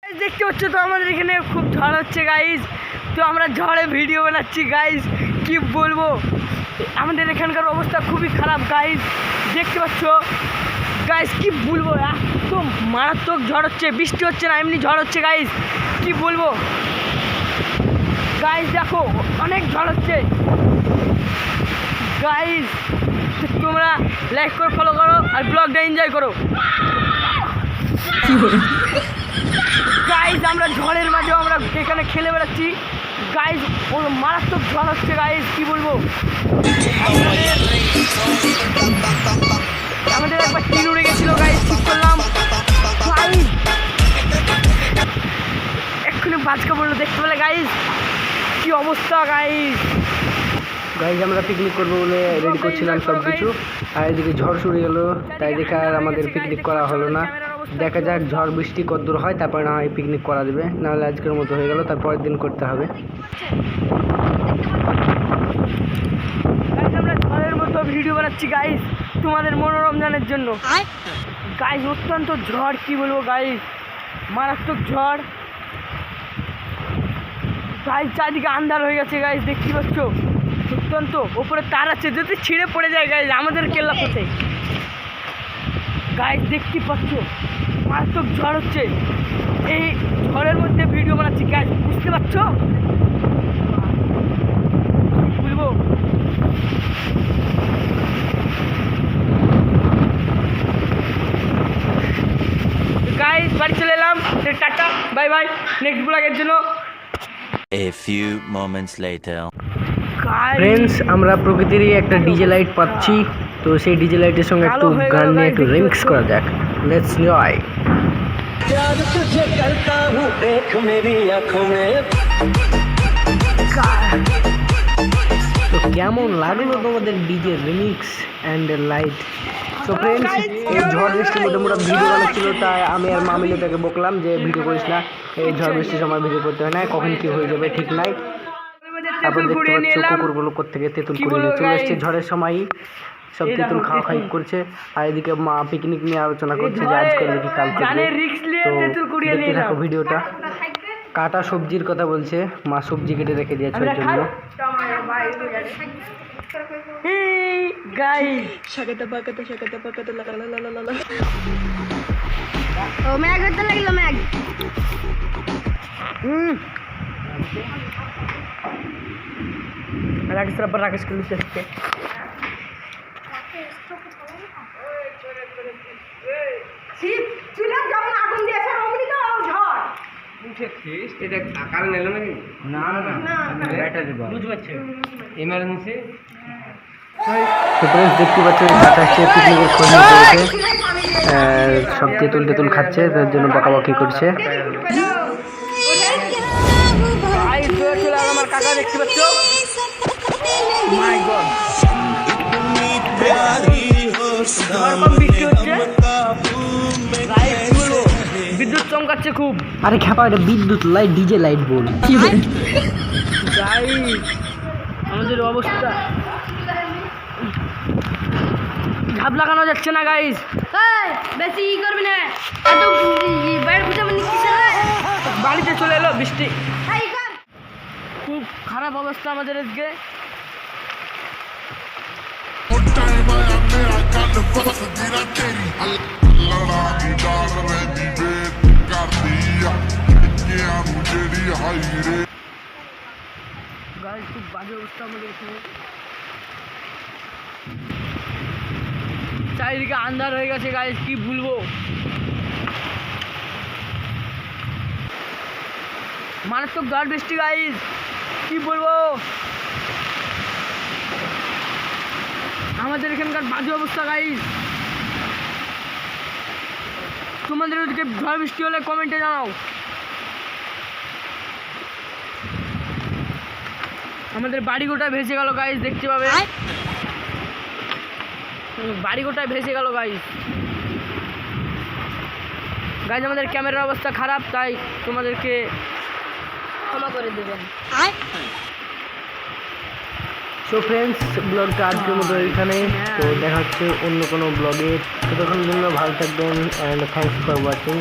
দেখতে পাচ্ছ তো আমাদের এখানে খুব ঝড় হচ্ছে গাইজ। তো আমরা ঝড়ে ভিডিও বানাচ্ছি গাইজ। কি বলবো, আমাদের এখানকার অবস্থা খুবই খারাপ গাইজ। দেখতে পাচ্ছ গাইজ, কি বলবো, একদম মারাত্মক ঝড় হচ্ছে। বৃষ্টি হচ্ছে না, এমনি ঝড় হচ্ছে গাইজ। কি বলবো গাইজ, দেখো অনেক ঝড় হচ্ছে গাইজ। তোমরা লাইক করো, ফলো করো আর ব্লগটা এনজয় করো গাইজ। আমরা ঝড়ের মাঝেও আমরা এখানে খেলে বেড়াচ্ছি গাইজ। ও মারাত্মক ঝড় হচ্ছে গাইজ। কি বলবো, আমাদের একবার টিন উড়ে গেছিলো গাইজ, ঠিক করলাম গাইজ। এক্ষুনি বাজকা বললো দেখতে পেলে গাইজ, কি অবস্থা গাইজ। গাইজ আমরা পিকনিক করবো বলে রেডি করছিলাম সব কিছু, আর এদিকে ঝড় শুরু গেলো, তাই দেখে আর আমাদের পিকনিক করা হলো না। দেখা যাক ঝড় বৃষ্টি কতদূর হয়, তারপরে না হয় পিকনিক করা দেবে, নাহলে আজকের মতো হয়ে গেল, তারপরের দিন করতে হবে। আমরা ঝড়ের মতো ভিডিও বানাচ্ছি গাইজ তোমাদের মনোরঞ্জনের জন্য গাইজ। অত্যন্ত ঝড়, কি বলবো গাইজ, মারাত্মক ঝড় গাইজ। চারদিকে আন্ধার হয়ে গেছে গাইজ, দেখতে পাচ্ছ। অত্যন্ত ওপরে তার আছে, যদি ছিঁড়ে পড়ে যায় গাইজ আমাদের কেল্লা পথে গাইজ। দেখতে পাচ্ছ মারাত্মক ঝড় হচ্ছে, এই ঝড়ের মধ্যে ভিডিও বানাচ্ছি গাইজ, বুঝতে পারছো। বলবো গাইজ, বাড়ি চলে এলাম, টাটা বাই বাই, নেক্সট ব্লগের জন্য। A few moments later. Friends, আমরা প্রকৃতিরই একটা ডিজে লাইট পাচ্ছি, তো সেই ডিজে লাইটের সঙ্গে একটু গান নিয়ে একটু রিমিক্স করা যাক। Let's enjoy. তো কেমন লাগলো তোমাদের ডিজে রিমিক্স অ্যান্ড লাইট? তো ফ্রেন্ডস, এই ঝড় বৃষ্টির মধ্যে মোটা ভিডিও বানাচ্ছিল, তাই আমি আর মামিলে তাকে বকলাম যে ভিডিও করিস না, এই ঝড় বৃষ্টির সময় ভিডিও করতে হয় না, কখন কি হয়ে যাবে ঠিক নাই। তারপর দেখতে পাচ্ছ কুকুরগুলো কোত্থেকে তেঁতুল কুড়িয়ে নিয়ে চলে এসছে ঝড়ের সময়ই, সব তেঁতুল খাওয়া খাই করছে। আর এদিকে মা পিকনিক নিয়ে আলোচনা করছে যে আজ করবে কি কাল করবে। তো দেখতে থাকো ভিডিওটা। কাটা সবজির কথা বলছে, মা সবজি কেটে রেখে দিয়েছে ওর জন্য। ও ম্যাগ হতে লাগলো, ম্যাগ। রাকেশ রাব্বার রাকেশ কে লুচে আসছে। শিব চুলা যেমন আগুন দিয়েছে অমনি তো ঝড় উঠেছিস। এটা কারণ এলো নাকি? না না না, ব্যাটারি বাল্ব বুঝ পাচ্ছে, ইমার্জেন্সি। তো ফ্রেন্ডস, দেখতে পাচ্ছ কাটা সে পিকনিকের খোঁজ নিতে, সব তেঁতুল টেতুল খাচ্ছে, তার জন্য বকাবকি করছে। আমার কাকা দেখতে পাচ্ছ, মাই গড, বিদ্যুৎ চমকাচ্ছে খুব। আরে খেপা, এটা বিদ্যুৎ লাইট, ডিজে লাইট বল। আমাদের অবস্থা ঝাপ লাগানো যাচ্ছে না গাইজ। বেশি ই করবি না, বাড়িতে চলে এলো বৃষ্টি। খুব খারাপ অবস্থা আমাদের আজকে। খুব বাজে অবস্থা আমাদের এখানে, চারিদিকে আন্ধার হয়ে গেছে গাইজ। কি বলবো, মারাত্মক ঝড় বৃষ্টি গাইজ। কি বলবো, আমাদের এখানকার বাজে অবস্থা গাইজ। তোমাদের ওদিকে ঝড় বৃষ্টি হলে কমেন্টে জানাও। আমাদের বাড়ি গোটায় ভেসে গেল গাইজ, দেখতে পাবে, বাড়ি গোটায় ভেসে গেল গাইজ। গাইজ আমাদের ক্যামেরার অবস্থা খারাপ, তাই তোমাদেরকে ক্ষমা করে দেবেন। সো ফ্রেন্ডস, ব্লগটা আজকের মতো এখানে, তো দেখা হচ্ছে অন্য কোনো ব্লগে। ততক্ষণ জন্য ভালো থাকবেন, অ্যান্ড থ্যাংকস ফর ওয়াচিং।